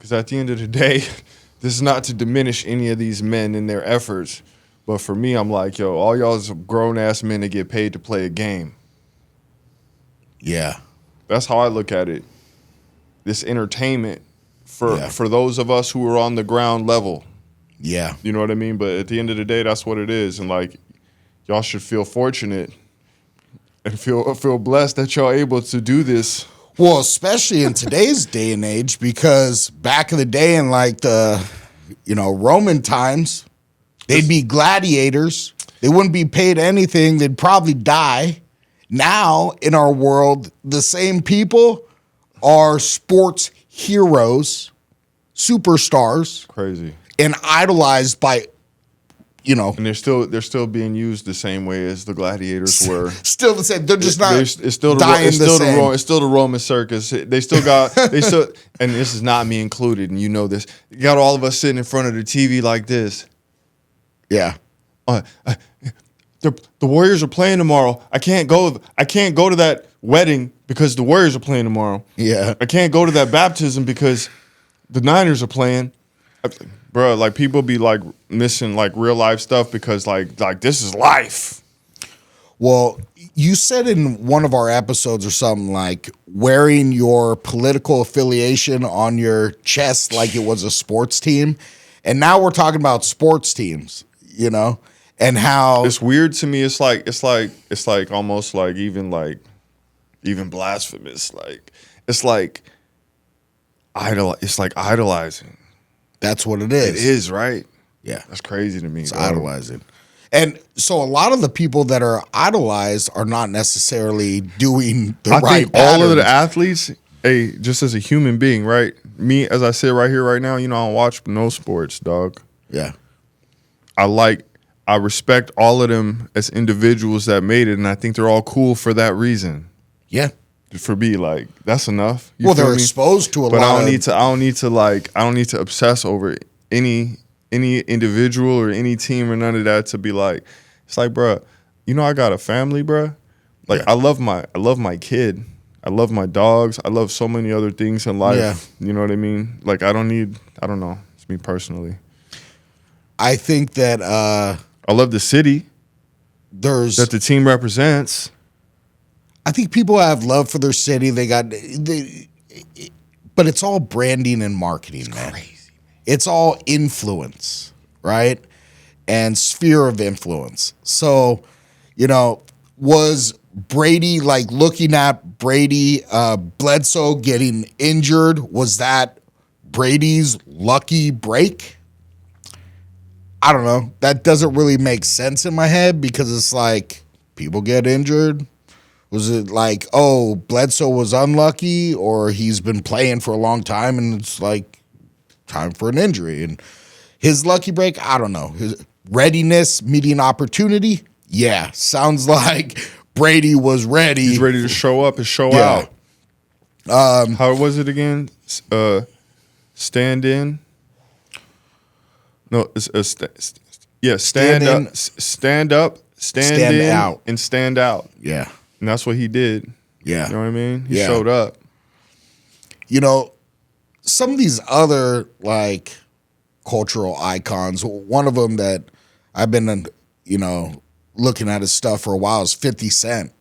Because at the end of the day, this is not to diminish any of these men and their efforts. But for me, I'm like, yo, all y'all is grown-ass men that get paid to play a game. Yeah. That's how I look at it. This entertainment for those of us who are on the ground level. Yeah. You know what I mean? But at the end of the day, that's what it is. And, like, y'all should feel fortunate and feel blessed that y'all able to do this. Well, especially in today's day and age, because back in the day in, like, the, Roman times, they'd be gladiators. They wouldn't be paid anything. They'd probably die. Now, in our world, the same people are sports heroes, superstars. Crazy. And idolized by, And they're still being used the same way as the gladiators were. Still the same. They're just not it's still the Roman circus. They still got, and this is not me included, and you know this. You got all of us sitting in front of the TV like this. Yeah. The Warriors are playing tomorrow. I can't go to that wedding because the Warriors are playing tomorrow. Yeah. I can't go to that baptism because the Niners are playing. Bro, like, people be like missing like real life stuff because like this is life. Well, you said in one of our episodes or something like wearing your political affiliation on your chest like it was a sports team. And now we're talking about sports teams, and how it's weird to me. It's like almost like even blasphemous. Like it's like idolizing. That's what it is. It is, right? Yeah. That's crazy to me. It's idolizing. And so a lot of the people that are idolized are not necessarily doing the right I think patterns. all of the athletes, just as a human being, right? Me, as I sit right here right now, I don't watch no sports, dog. Yeah. I respect all of them as individuals that made it, and I think they're all cool for that reason. Yeah. For me, like, that's enough. They're exposed to a lot. But I don't need to obsess over any individual or any team or none of that to be like, it's like, bro, I got a family, bro. Like, yeah. I love my kid. I love my dogs. I love so many other things in life. Yeah. You know what I mean? Like, I don't know. It's me personally. I think that I love the city that the team represents. I think people have love for their city. But it's all branding and marketing, man. Crazy, man. It's all influence, right? And sphere of influence. So, was Brady, like, looking at Brady, Bledsoe getting injured, was that Brady's lucky break? I don't know. That doesn't really make sense in my head because it's like people get injured. Was it like, oh, Bledsoe was unlucky, or he's been playing for a long time and it's like time for an injury? And his lucky break, I don't know. His readiness meeting opportunity, yeah, sounds like Brady was ready. He's ready to show up and show out. How was it again? Stand in. No, it's stand up, stand up, stand in, out, and stand out. Yeah. And that's what he did. Yeah. You know what I mean? He showed up. Some of these other, like, cultural icons, one of them that I've been, looking at his stuff for a while is 50 Cent.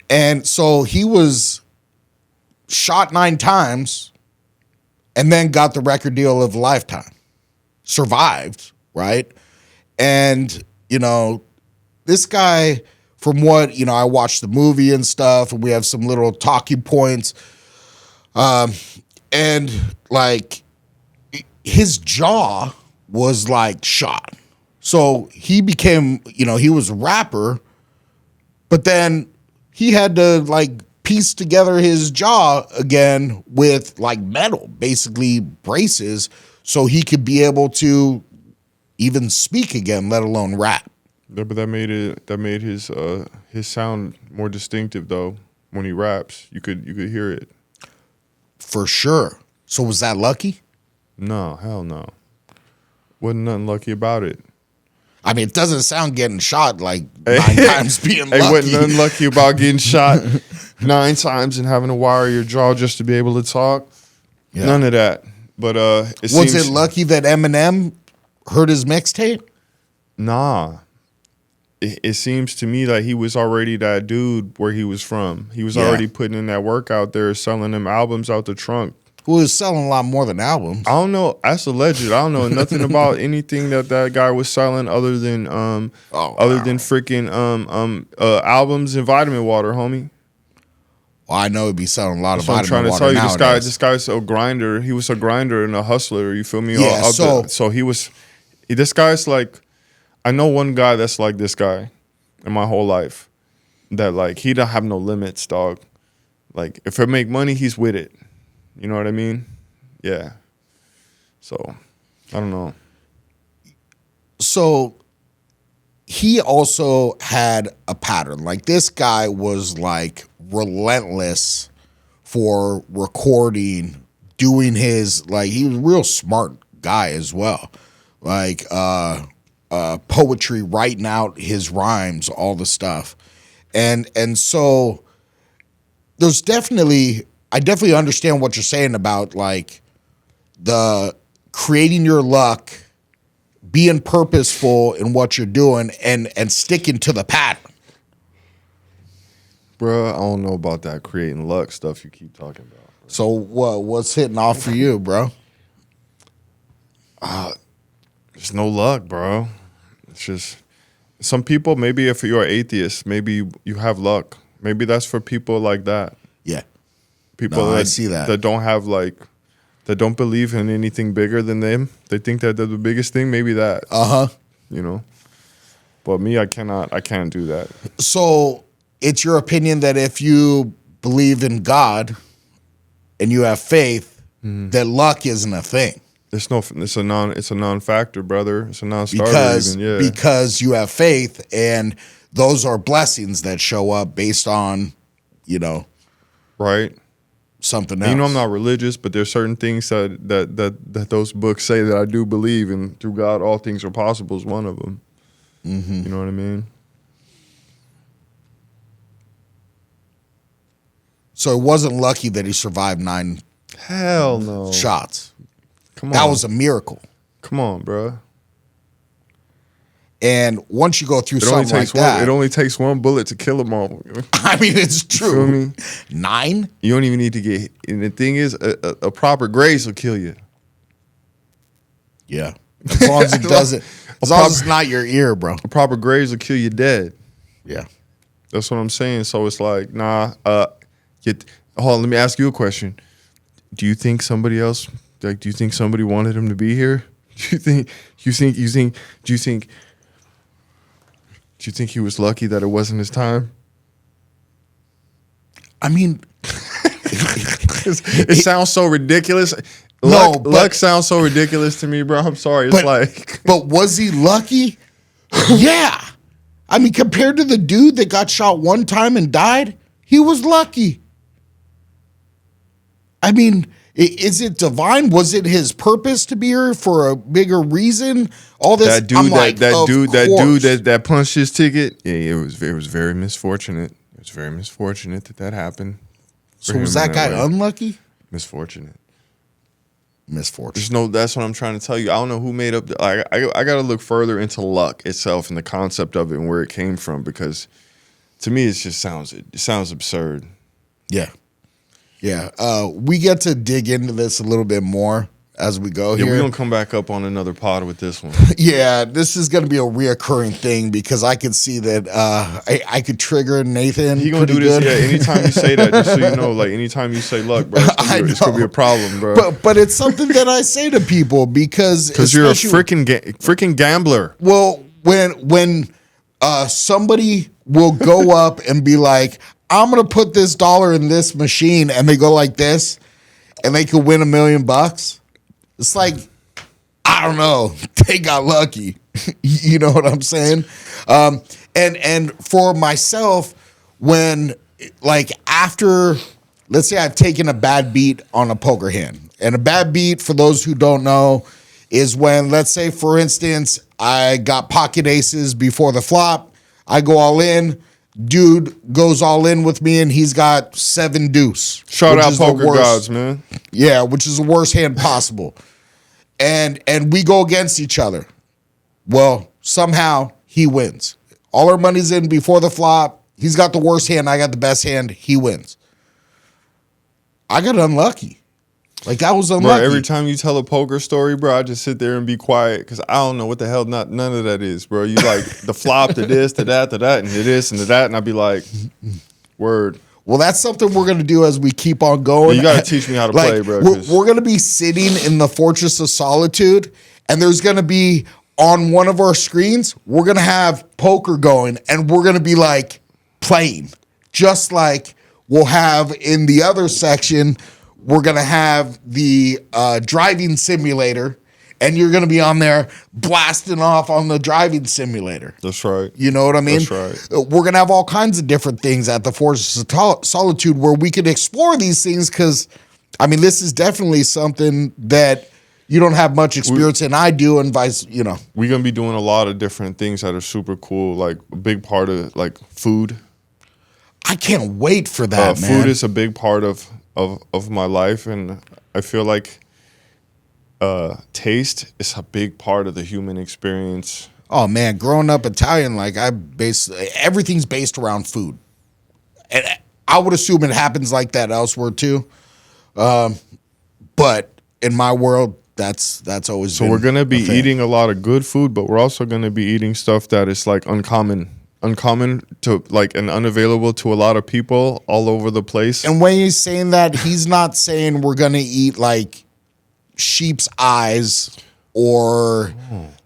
And so he was shot 9 times and then got the record deal of a lifetime. Survived, right? And, this guy, from what, I watched the movie and stuff, and we have some little talking points. And, like, his jaw was, like, shot. So he became, he was a rapper, but then he had to, like, piece together his jaw again with, like, metal, basically braces, so he could be able to even speak again, let alone rap. Yeah, but that made his sound more distinctive though. When he raps, you could hear it. For sure. So was that lucky? No, hell no. Wasn't nothing lucky about it. I mean, it doesn't sound getting shot like 9 times being lucky. Wasn't nothing lucky about getting shot 9 times and having to wire your jaw just to be able to talk. Yeah. None of that. But Was it lucky that Eminem heard his mixtape? Nah. It seems to me like he was already that dude where he was from. He was already putting in that work out there, selling them albums out the trunk. Who was selling a lot more than albums? I don't know. That's alleged. I don't know nothing about anything that guy was selling other than freaking albums and vitamin water, homie. Well, I know he'd be selling a lot of That's what I'm vitamin trying to water tell you. nowadays. This guy's a grinder. He was a grinder and a hustler. You feel me? Yeah. So he was. This guy's like. I know one guy that's like this guy in my whole life that like he don't have no limits, dog. Like if it make money, he's with it. You know what I mean? Yeah. So I don't know. So he also had a pattern. Like this guy was like relentless for recording, doing his like he was a real smart guy as well. Like poetry, writing out his rhymes, all the stuff. And so there's I definitely understand what you're saying about like the creating your luck, being purposeful in what you're doing and sticking to the pattern. Bruh, I don't know about that creating luck stuff you keep talking about. Bro. So what's hitting off for you, bro? There's no luck, bro. It's just some people, maybe if you're an atheist, maybe you have luck. Maybe that's for people like that. Yeah. People I see that. That don't have like, that don't believe in anything bigger than them. They think that they're the biggest thing. Maybe that. You know. But me, I can't do that. So it's your opinion that if you believe in God and you have faith, that luck isn't a thing. It's a non-factor, brother. It's a non-starter because you have faith, and those are blessings that show up based on, right, something else. I'm not religious, but there's certain things that those books say that I do believe in. Through God, all things are possible is one of them. You know what I mean? So it wasn't lucky that he survived 9 Hell no shots. Come on. That was a miracle. Come on, bro. And once you go through something like that, it only takes one bullet to kill them all. I mean, it's true. You feel me? 9? You don't even need to get hit. And the thing is, a proper graze will kill you. Yeah. As long as it doesn't. As long as it's not your ear, bro. A proper graze will kill you dead. Yeah. That's what I'm saying. So it's like, nah. Hold on, let me ask you a question. Do you think somebody else? Like, do you think somebody wanted him to be here? Do you think he was lucky that it wasn't his time? I mean, it sounds so ridiculous. Luck sounds so ridiculous to me, bro. I'm sorry. But was he lucky? Yeah. I mean, compared to the dude that got shot one time and died, he was lucky. I mean, is it divine? Was it his purpose to be here for a bigger reason? All this, that dude that punched his ticket. Yeah, it was very misfortunate. It was very misfortunate that happened. So was that guy unlucky? Misfortunate. Misfortune. That's what I'm trying to tell you. I don't know who made up. I got to look further into luck itself and the concept of it and where it came from, because to me it sounds absurd. Yeah. Yeah, we get to dig into this a little bit more as we go here. Yeah, we're going to come back up on another pod with this one. Yeah, this is going to be a reoccurring thing because I could see that I could trigger Nathan. He going to do this, yeah, anytime you say that, just so you know, like anytime you say luck, bro, it's going to be a problem, bro. But it's something that I say to people because you're a freaking gambler. Well, when somebody will go up and be like, I'm going to put this dollar in this machine, and they go like this, and they could win $1 million. It's like, I don't know. They got lucky. You know what I'm saying? And for myself, when, like, after, let's say I've taken a bad beat on a poker hand. And a bad beat, for those who don't know, is when, let's say, for instance, I got pocket aces before the flop. I go all in. dude goes all in with me and he's got 7 deuce. Shout out poker gods, man. Yeah, which is the worst hand possible. And we go against each other. Well, somehow he wins. All our money's in before the flop. He's got the worst hand. I got the best hand. He wins. I got unlucky. Like, that was unlucky. Bro, every time you tell a poker story, bro, I just sit there and be quiet because I don't know what the hell none of that is, bro. You like the flop to this, to that, and to this, and to that, and I'd be like, word. Well, that's something we're going to do as we keep on going. Yeah, you got to teach me how to play, bro. We're going to be sitting in the Fortress of Solitude, and there's going to be, on one of our screens, we're going to have poker going, and we're going to be like playing. Just like we'll have in the other section, we're going to have the driving simulator, and you're going to be on there blasting off on the driving simulator. That's right. You know what I mean? That's right. We're going to have all kinds of different things at the Fortress of Solitude where we can explore these things because, I mean, this is definitely something that you don't have much experience in. I do, and vice, you know. We're going to be doing a lot of different things that are super cool, like a big part of, like, food. I can't wait for that, man. Food is a big part of my life, and I feel like taste is a big part of the human experience. Oh man, growing up Italian, like everything's based around food, and I would assume it happens like that elsewhere too. But in my world, that's always so. We're gonna be eating a lot of good food, but we're also gonna be eating stuff that is like uncommon to like and unavailable to a lot of people all over the place. And when he's saying that, he's not saying we're gonna eat like sheep's eyes or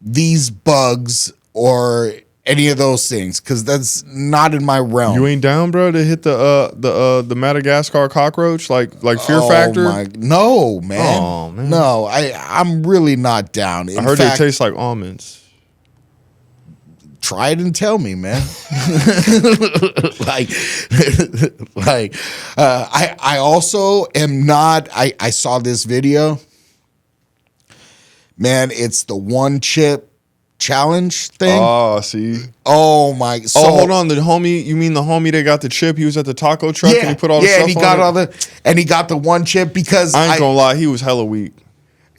these bugs or any of those things, because that's not in my realm. You ain't down, bro, to hit the Madagascar cockroach like Fear Factor? No, man. Oh man. No, I'm really not down. I heard they taste like almonds. Try it and tell me, man. I also am not. I saw this video. Man, it's the one chip challenge thing. Oh, see. Oh my. So, hold on. The homie. You mean the homie that got the chip? He was at the taco truck and he put all the stuff and he got the one chip because I ain't gonna lie, he was hella weak.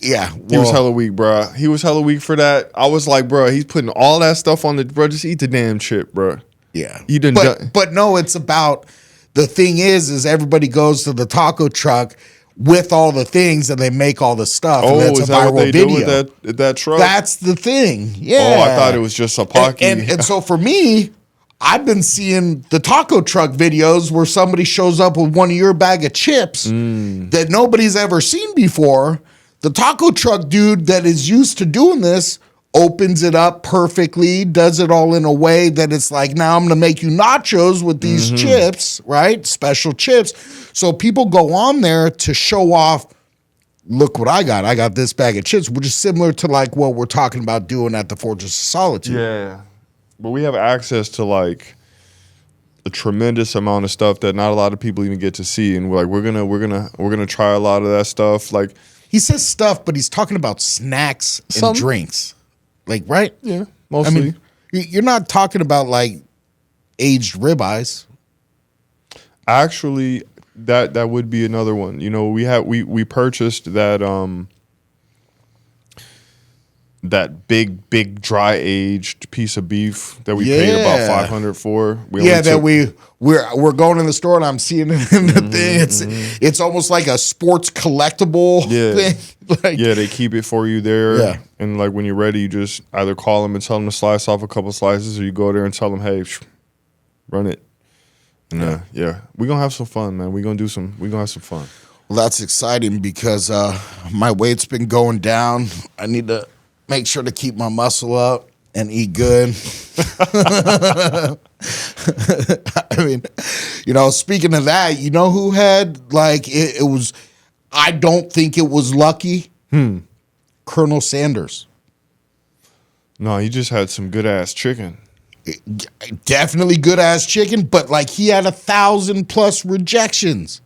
Yeah, he was hella weak, bro. He was hella weak for that. I was like, bro, he's putting all that stuff on the bro. Just eat the damn chip, bro. Yeah, you didn't. But no, it's about the thing is everybody goes to the taco truck with all the things and they make all the stuff. Oh, and that's is a that viral what they video. do with that truck? That's the thing. Yeah. Oh, I thought it was just a pocky. And so for me, I've been seeing the taco truck videos where somebody shows up with one of your bag of chips that nobody's ever seen before. The taco truck dude that is used to doing this opens it up perfectly, does it all in a way that it's like, now I'm going to make you nachos with these chips, right? Special chips. So people go on there to show off, look what I got. I got this bag of chips, which is similar to like what we're talking about doing at the Fortress of Solitude. Yeah. But we have access to like a tremendous amount of stuff that not a lot of people even get to see. And we're gonna try a lot of that stuff. Like, he says stuff, but he's talking about snacks and drinks. Like, right? Yeah, mostly. I mean, you're not talking about like aged ribeyes. Actually, that would be another one. You know, we purchased that big dry aged piece of beef that we paid about $500 for. We're going in the store and I'm seeing it in the thing. It's almost like a sports collectible thing. Like, yeah, they keep it for you there. Yeah. And like when you're ready, you just either call them and tell them to slice off a couple slices, or you go there and tell them, hey, run it. And we're gonna have some fun, man. We're gonna have some fun. Well, that's exciting because my weight's been going down. I need to make sure to keep my muscle up and eat good. I mean, you know, speaking of that, you know who had like it was, I don't think it was lucky. Colonel Sanders. No, he just had some good ass chicken. Definitely good ass chicken, but like he had 1,000+ rejections.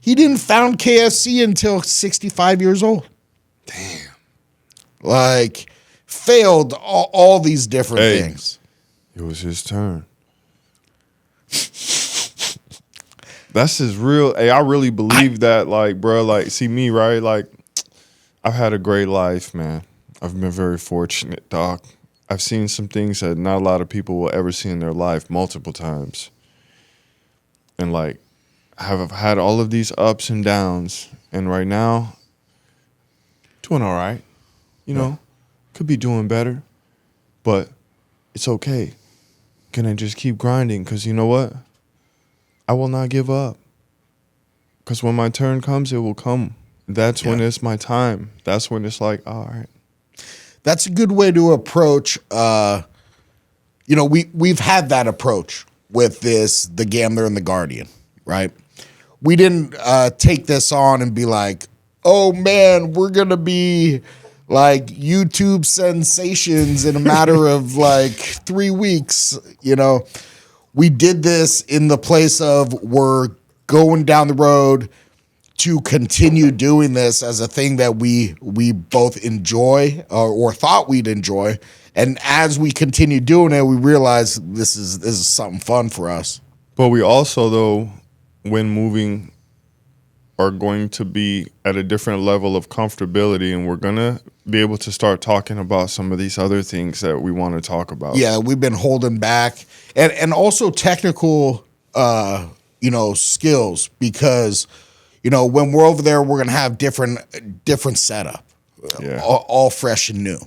He didn't found KFC until 65 years old. Damn. Like, failed all these different things. It was his turn. That's just real. Hey, I really believe that, like, bro, like, see me, right? Like, I've had a great life, man. I've been very fortunate, dog. I've seen some things that not a lot of people will ever see in their life multiple times. And, like, I've had all of these ups and downs. And right now, doing all right. You know, could be doing better. But it's okay. Gonna just keep grinding because you know what? I will not give up. Because when my turn comes, it will come. That's when it's my time. That's when it's like, all right. That's a good way to approach. We've had that approach with the Gambler and the Guardian, right? We didn't take this on and be like, oh man, we're gonna be like YouTube sensations in a matter of like 3 weeks. We did this in the place of we're going down the road to continue doing this as a thing that we both enjoy or thought we'd enjoy. And as we continue doing it, we realize this is something fun for us. But we also, though, when moving, are going to be at a different level of comfortability, and we're going to be able to start talking about some of these other things that we want to talk about. Yeah, we've been holding back. And also technical, skills, because, when we're over there, we're going to have different setup, all fresh and new,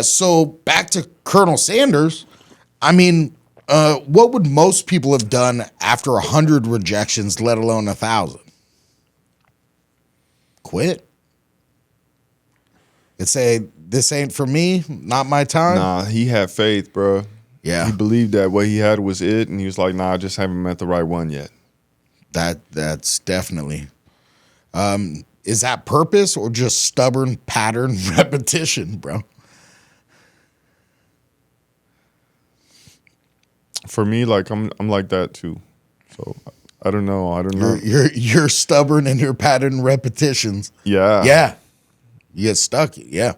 so back to Colonel Sanders. I mean, what would most people have done after 100 rejections, let alone 1,000? Quit. And say, this ain't for me, not my time? Nah, he had faith, bro. Yeah. He believed that what he had was it, and he was like, nah, I just haven't met the right one yet. That's definitely. Is that purpose or just stubborn pattern repetition, bro? For me, like I'm like that too. So I don't know. You're stubborn in your pattern repetitions. Yeah. Yeah. You get stuck. Yeah.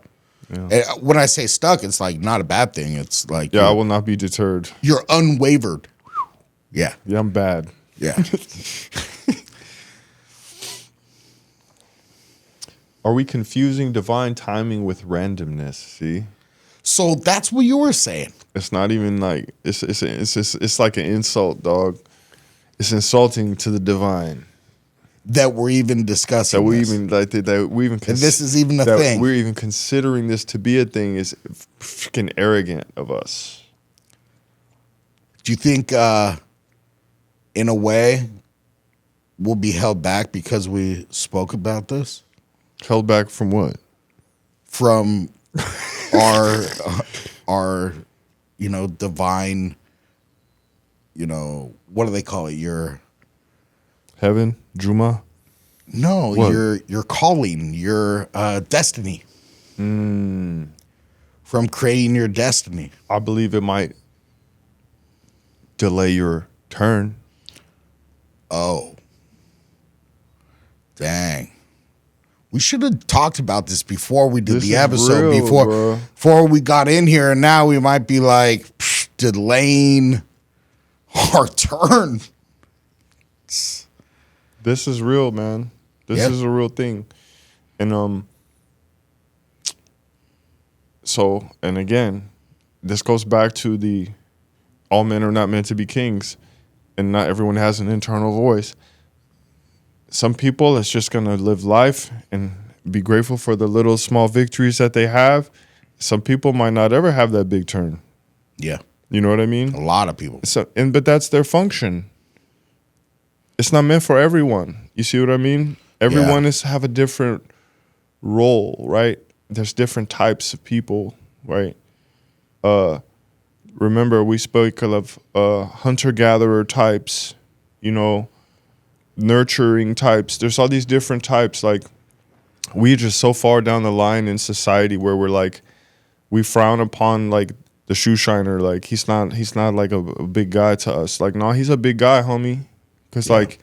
And when I say stuck, it's like not a bad thing. It's like I will not be deterred. You're unwavered. Yeah. Yeah, I'm bad. Yeah. Are we confusing divine timing with randomness? See? So that's what you were saying. It's not even like it's like an insult, dog. It's insulting to the divine that we're even discussing. That we this. even like that we even. And this is even a thing. We're even considering this to be a thing is freaking arrogant of us. Do you think, in a way, we'll be held back because we spoke about this? Held back from what? From our divine, what do they call it? Your heaven, Juma? No, what? your calling, your destiny. From creating your destiny. I believe it might delay your turn. Oh. Dang. We should have talked about this before we did the episode, before we got in here, and now we might be like delaying our turn. This is real, man. This is a real thing. And so, and again, this goes back to the all men are not meant to be kings, and not everyone has an internal voice. Some people, it's just going to live life and be grateful for the little small victories that they have. Some people might not ever have that big turn. Yeah. You know what I mean? A lot of people. But that's their function. It's not meant for everyone. You see what I mean? Everyone have a different role, right? There's different types of people, right? Remember, we spoke of hunter-gatherer types, nurturing types. There's all these different types. Like, we're just so far down the line in society where we're like, we frown upon like the shoe shiner. Like, he's not like a big guy to us. Like, no, he's a big guy, homie. Because like,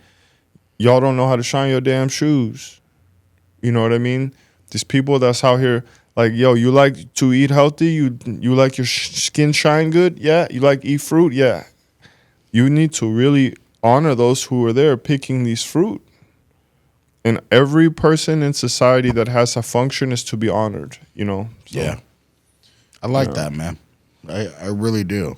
y'all don't know how to shine your damn shoes. You know what I mean? These people that's out here, Like, yo, you like to eat healthy? You like your skin shine good? Yeah. You like eat fruit? Yeah. You need to really honor those who are there picking these fruit. And every person in society that has a function is to be honored, you know? So, Yeah. I like that, man. I really do.